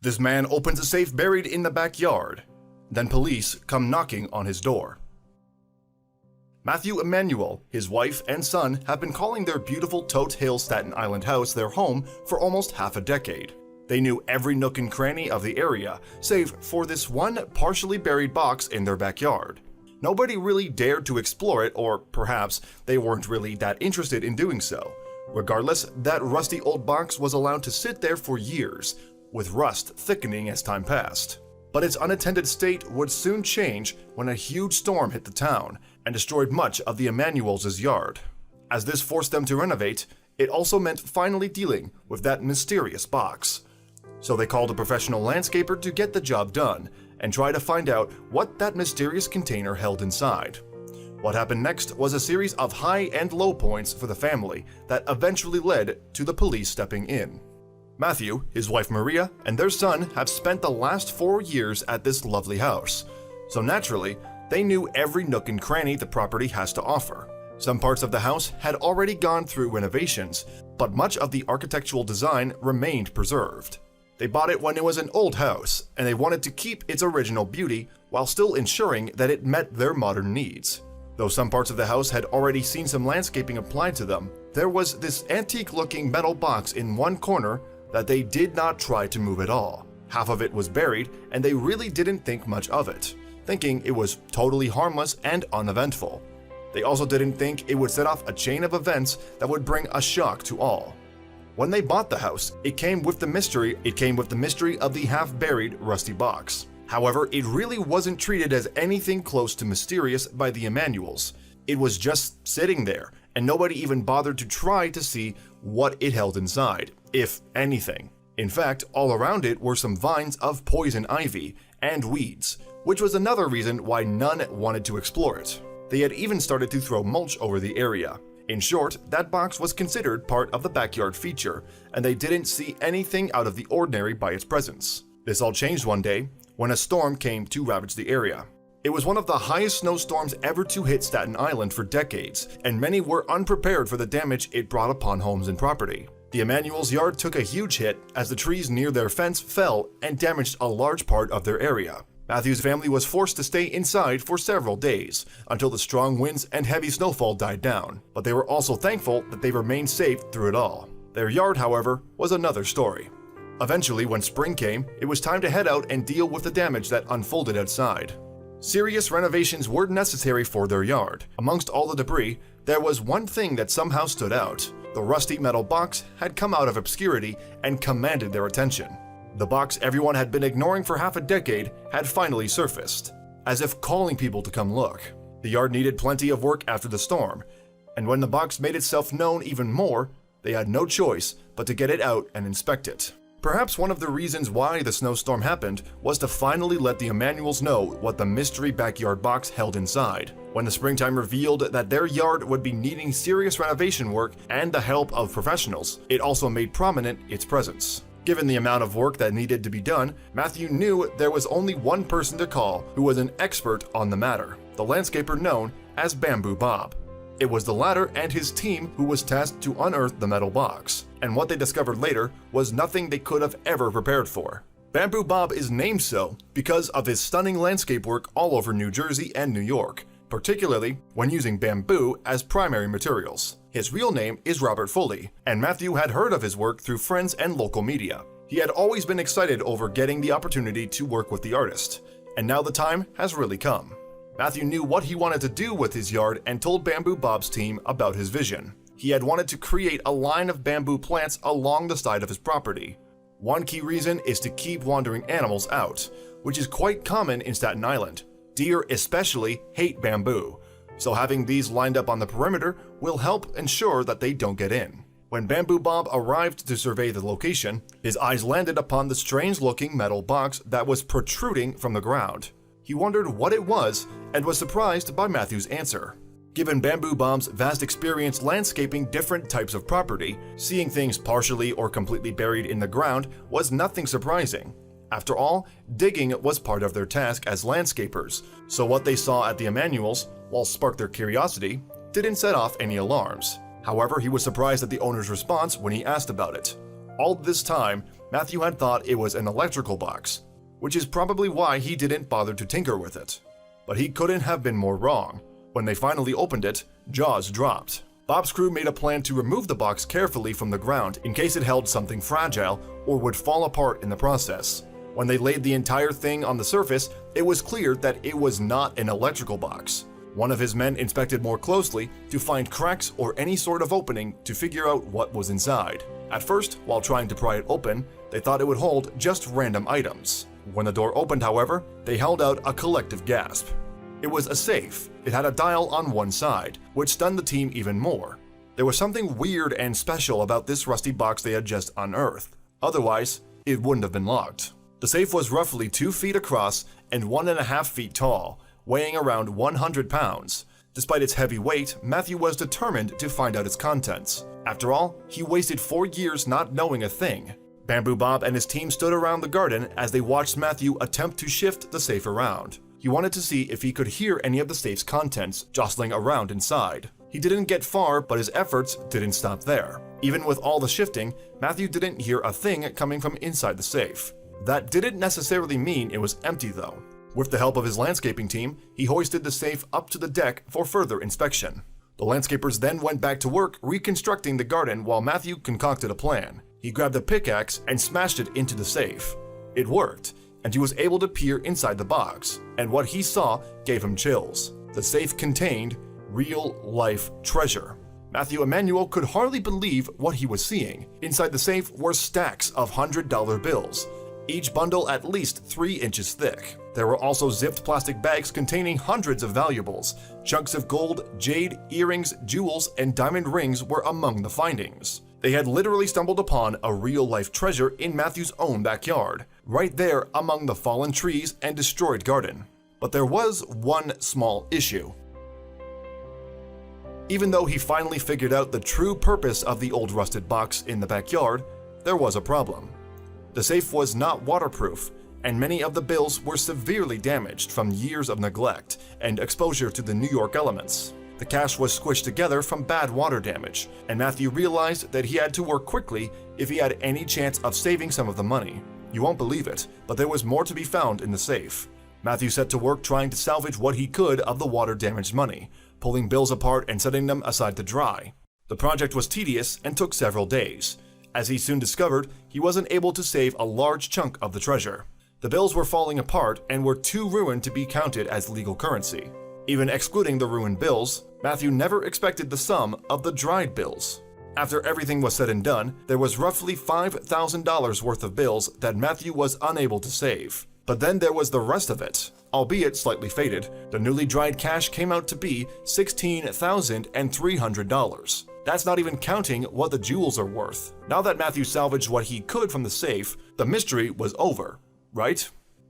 This man opens a safe buried in the backyard. Then police come knocking on his door. Matthew Emanuel, his wife, and son have been calling their beautiful Todt Hill, Staten Island house their home for almost half a decade. They knew every nook and cranny of the area, save for this one partially buried box in their backyard. Nobody really dared to explore it, or perhaps they weren't really that interested in doing so. Regardless, that rusty old box was allowed to sit there for years, with rust thickening as time passed. But its unattended state would soon change when a huge storm hit the town and destroyed much of the Emanuels' yard. As this forced them to renovate, it also meant finally dealing with that mysterious box. So they called a professional landscaper to get the job done and try to find out what that mysterious container held inside. What happened next was a series of high and low points for the family that eventually led to the police stepping in. Matthew, his wife Maria, and their son have spent the last 4 years at this lovely house, so naturally, they knew every nook and cranny the property has to offer. Some parts of the house had already gone through renovations, but much of the architectural design remained preserved. They bought it when it was an old house, and they wanted to keep its original beauty while still ensuring that it met their modern needs. Though some parts of the house had already seen some landscaping applied to them, there was this antique-looking metal box in one corner that they did not try to move at all. Half of it was buried, and they really didn't think much of it, thinking it was totally harmless and uneventful. They also didn't think it would set off a chain of events that would bring a shock to all. When they bought the house, it came with the mystery of the half-buried rusty box. However, it really wasn't treated as anything close to mysterious by the Emanuels. It was just sitting there, and nobody even bothered to try to see what it held inside, if anything. In fact, all around it were some vines of poison ivy and weeds, which was another reason why none wanted to explore it. They had even started to throw mulch over the area. In short, that box was considered part of the backyard feature, and they didn't see anything out of the ordinary by its presence. This all changed one day when a storm came to ravage the area. It was one of the highest snowstorms ever to hit Staten Island for decades, and many were unprepared for the damage it brought upon homes and property. The Emanuels' yard took a huge hit as the trees near their fence fell and damaged a large part of their area. Matthew's family was forced to stay inside for several days until the strong winds and heavy snowfall died down, but they were also thankful that they remained safe through it all. Their yard, however, was another story. Eventually, when spring came, it was time to head out and deal with the damage that unfolded outside. Serious renovations were necessary for their yard. Amongst all the debris, there was one thing that somehow stood out. The rusty metal box had come out of obscurity and commanded their attention. The box everyone had been ignoring for half a decade had finally surfaced, as if calling people to come look. The yard needed plenty of work after the storm, and when the box made itself known even more, they had no choice but to get it out and inspect it. Perhaps one of the reasons why the snowstorm happened was to finally let the Emanuels know what the mystery backyard box held inside. When the springtime revealed that their yard would be needing serious renovation work and the help of professionals, it also made prominent its presence. Given the amount of work that needed to be done, Matthew knew there was only one person to call who was an expert on the matter, the landscaper known as Bamboo Bob. It was the latter and his team who was tasked to unearth the metal box, and what they discovered later was nothing they could have ever prepared for. Bamboo Bob is named so because of his stunning landscape work all over New Jersey and New York, particularly when using bamboo as primary materials. His real name is Robert Foley, and Matthew had heard of his work through friends and local media. He had always been excited over getting the opportunity to work with the artist, and now the time has really come. Matthew knew what he wanted to do with his yard and told Bamboo Bob's team about his vision. He had wanted to create a line of bamboo plants along the side of his property. One key reason is to keep wandering animals out, which is quite common in Staten Island. Deer especially hate bamboo, so having these lined up on the perimeter will help ensure that they don't get in. When Bamboo Bob arrived to survey the location, his eyes landed upon the strange-looking metal box that was protruding from the ground. He wondered what it was and was surprised by Matthew's answer. Given Bamboo Bob's vast experience landscaping different types of property, seeing things partially or completely buried in the ground was nothing surprising. After all, digging was part of their task as landscapers, so what they saw at the Emanuels, while sparked their curiosity, didn't set off any alarms. However, he was surprised at the owner's response when he asked about it. All this time, Matthew had thought it was an electrical box, which is probably why he didn't bother to tinker with it. But he couldn't have been more wrong. When they finally opened it, jaws dropped. Bob's crew made a plan to remove the box carefully from the ground in case it held something fragile or would fall apart in the process. When they laid the entire thing on the surface, it was clear that it was not an electrical box. One of his men inspected more closely to find cracks or any sort of opening to figure out what was inside. At first, while trying to pry it open, they thought it would hold just random items. When the door opened, however, they held out a collective gasp. It was a safe. It had a dial on one side, which stunned the team even more. There was something weird and special about this rusty box they had just unearthed. Otherwise, it wouldn't have been locked. The safe was roughly 2 feet across and 1.5 feet tall, weighing around 100 pounds. Despite its heavy weight, Matthew was determined to find out its contents. After all, he wasted 4 years not knowing a thing. Bamboo Bob and his team stood around the garden as they watched Matthew attempt to shift the safe around. He wanted to see if he could hear any of the safe's contents jostling around inside. He didn't get far, but his efforts didn't stop there. Even with all the shifting, Matthew didn't hear a thing coming from inside the safe. That didn't necessarily mean it was empty though. With the help of his landscaping team, he hoisted the safe up to the deck for further inspection. The landscapers then went back to work reconstructing the garden while Matthew concocted a plan. He grabbed a pickaxe and smashed it into the safe. It worked, and he was able to peer inside the box, and what he saw gave him chills. The safe contained real-life treasure. Matthew Emanuel could hardly believe what he was seeing. Inside the safe were stacks of $100 bills, each bundle at least 3 inches thick. There were also zipped plastic bags containing hundreds of valuables. Chunks of gold, jade, earrings, jewels, and diamond rings were among the findings. They had literally stumbled upon a real-life treasure in Matthew's own backyard, right there among the fallen trees and destroyed garden. But there was one small issue. Even though he finally figured out the true purpose of the old rusted box in the backyard, there was a problem. The safe was not waterproof, and many of the bills were severely damaged from years of neglect and exposure to the New York elements. The cash was squished together from bad water damage, and Matthew realized that he had to work quickly if he had any chance of saving some of the money. You won't believe it, but there was more to be found in the safe. Matthew set to work trying to salvage what he could of the water-damaged money, pulling bills apart and setting them aside to dry. The project was tedious and took several days. As he soon discovered, he wasn't able to save a large chunk of the treasure. The bills were falling apart and were too ruined to be counted as legal currency. Even excluding the ruined bills, Matthew never expected the sum of the dried bills. After everything was said and done, there was roughly $5,000 worth of bills that Matthew was unable to save. But then there was the rest of it. Albeit slightly faded, the newly dried cash came out to be $16,300. That's not even counting what the jewels are worth. Now that Matthew salvaged what he could from the safe, the mystery was over, right?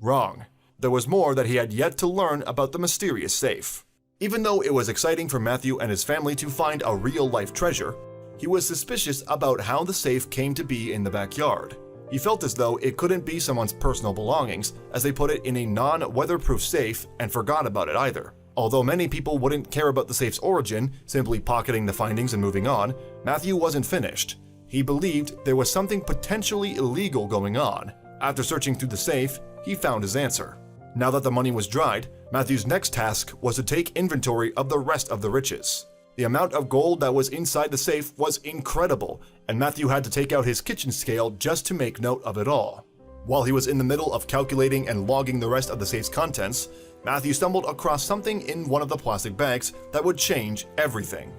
Wrong. There was more that he had yet to learn about the mysterious safe. Even though it was exciting for Matthew and his family to find a real-life treasure, he was suspicious about how the safe came to be in the backyard. He felt as though it couldn't be someone's personal belongings, as they put it in a non-weatherproof safe and forgot about it either. Although many people wouldn't care about the safe's origin, simply pocketing the findings and moving on, Matthew wasn't finished. He believed there was something potentially illegal going on. After searching through the safe, he found his answer. Now that the money was dried, Matthew's next task was to take inventory of the rest of the riches. The amount of gold that was inside the safe was incredible, and Matthew had to take out his kitchen scale just to make note of it all. While he was in the middle of calculating and logging the rest of the safe's contents, Matthew stumbled across something in one of the plastic bags that would change everything.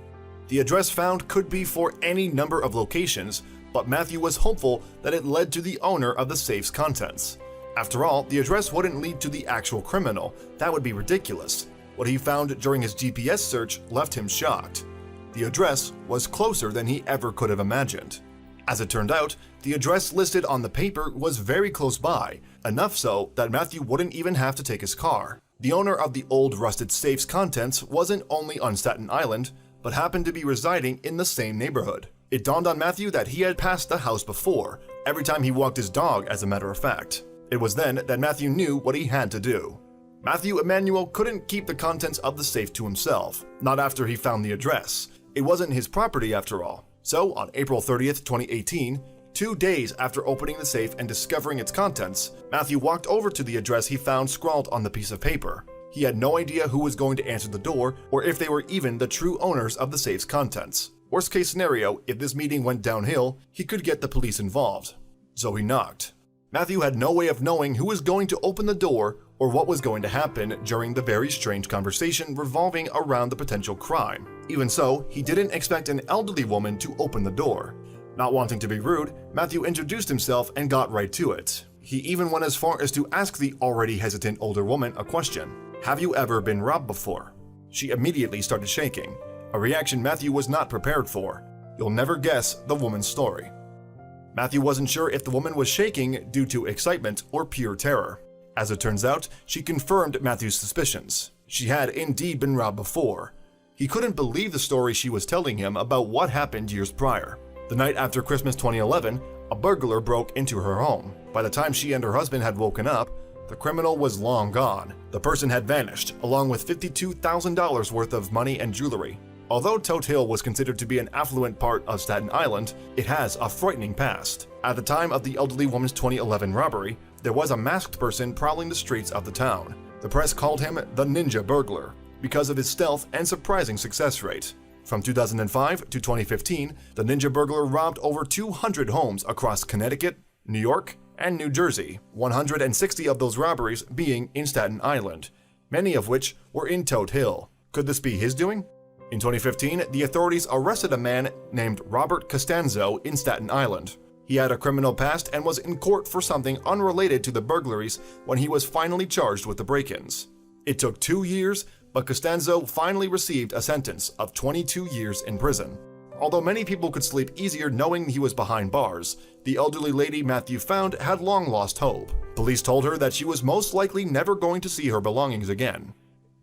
The address found could be for any number of locations, but Matthew was hopeful that it led to the owner of the safe's contents. After all, the address wouldn't lead to the actual criminal. That would be ridiculous. What he found during his GPS search left him shocked. The address was closer than he ever could have imagined. As it turned out, the address listed on the paper was very close by, enough so that Matthew wouldn't even have to take his car. The owner of the old rusted safe's contents wasn't only on Staten Island, but happened to be residing in the same neighborhood. It dawned on Matthew that he had passed the house before, every time he walked his dog, as a matter of fact. It was then that Matthew knew what he had to do. Matthew Emanuel couldn't keep the contents of the safe to himself, not after he found the address. It wasn't his property after all. So, on April 30th, 2018, 2 days after opening the safe and discovering its contents, Matthew walked over to the address he found scrawled on the piece of paper. He had no idea who was going to answer the door or if they were even the true owners of the safe's contents. Worst case scenario, if this meeting went downhill, he could get the police involved. So he knocked. Matthew had no way of knowing who was going to open the door or what was going to happen during the very strange conversation revolving around the potential crime. Even so, he didn't expect an elderly woman to open the door. Not wanting to be rude, Matthew introduced himself and got right to it. He even went as far as to ask the already hesitant older woman a question. "Have you ever been robbed before?" She immediately started shaking, a reaction Matthew was not prepared for. You'll never guess the woman's story. Matthew wasn't sure if the woman was shaking due to excitement or pure terror. As it turns out, she confirmed Matthew's suspicions. She had indeed been robbed before. He couldn't believe the story she was telling him about what happened years prior. The night after Christmas 2011, a burglar broke into her home. By the time she and her husband had woken up, the criminal was long gone. The person had vanished, along with $52,000 worth of money and jewelry. Although Todt Hill was considered to be an affluent part of Staten Island, it has a frightening past. At the time of the elderly woman's 2011 robbery, there was a masked person prowling the streets of the town. The press called him the Ninja Burglar because of his stealth and surprising success rate. From 2005 to 2015, the Ninja Burglar robbed over 200 homes across Connecticut, New York, and New Jersey, 160 of those robberies being in Staten Island, many of which were in Todt Hill. Could this be his doing? In 2015, the authorities arrested a man named Robert Costanzo in Staten Island. He had a criminal past and was in court for something unrelated to the burglaries when he was finally charged with the break-ins. It took 2 years, but Costanzo finally received a sentence of 22 years in prison. Although many people could sleep easier knowing he was behind bars, the elderly lady Matthew found had long lost hope. Police told her that she was most likely never going to see her belongings again.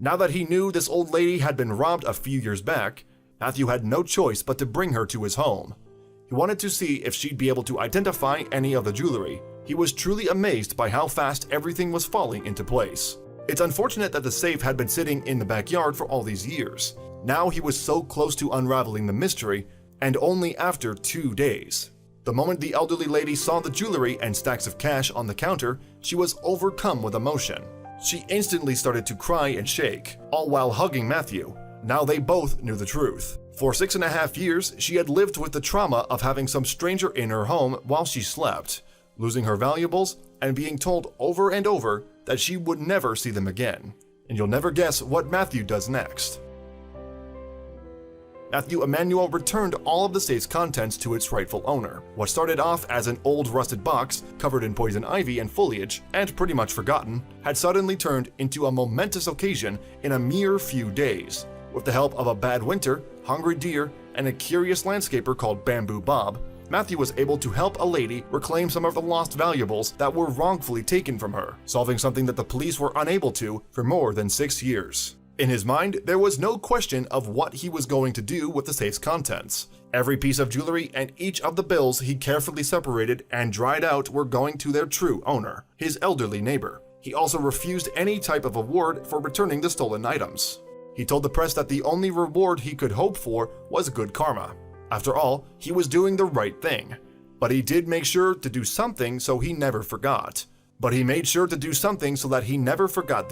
Now that he knew this old lady had been robbed a few years back, Matthew had no choice but to bring her to his home. He wanted to see if she'd be able to identify any of the jewelry. He was truly amazed by how fast everything was falling into place. It's unfortunate that the safe had been sitting in the backyard for all these years. Now he was so close to unraveling the mystery, and only after 2 days. The moment the elderly lady saw the jewelry and stacks of cash on the counter, she was overcome with emotion. She instantly started to cry and shake, all while hugging Matthew. Now they both knew the truth. For 6.5 years, she had lived with the trauma of having some stranger in her home while she slept, losing her valuables, and being told over and over that she would never see them again. And you'll never guess what Matthew does next. Matthew Emanuel returned all of the safe's contents to its rightful owner. What started off as an old rusted box covered in poison ivy and foliage, and pretty much forgotten, had suddenly turned into a momentous occasion in a mere few days. With the help of a bad winter, hungry deer, and a curious landscaper called Bamboo Bob, Matthew was able to help a lady reclaim some of the lost valuables that were wrongfully taken from her, solving something that the police were unable to for more than 6 years. In his mind, there was no question of what he was going to do with the safe's contents. Every piece of jewelry and each of the bills he carefully separated and dried out were going to their true owner, his elderly neighbor. He also refused any type of award for returning the stolen items. He told the press that the only reward he could hope for was good karma. After all, he was doing the right thing. But he did make sure to do something so he never forgot. The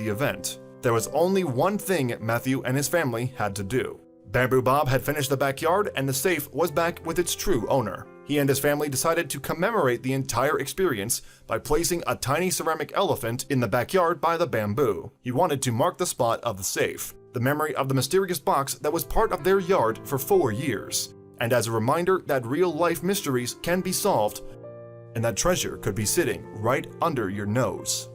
event. There was only one thing Matthew and his family had to do. Bamboo Bob had finished the backyard and the safe was back with its true owner. He and his family decided to commemorate the entire experience by placing a tiny ceramic elephant in the backyard by the bamboo. He wanted to mark the spot of the safe, the memory of the mysterious box that was part of their yard for 4 years, and as a reminder that real-life mysteries can be solved and that treasure could be sitting right under your nose.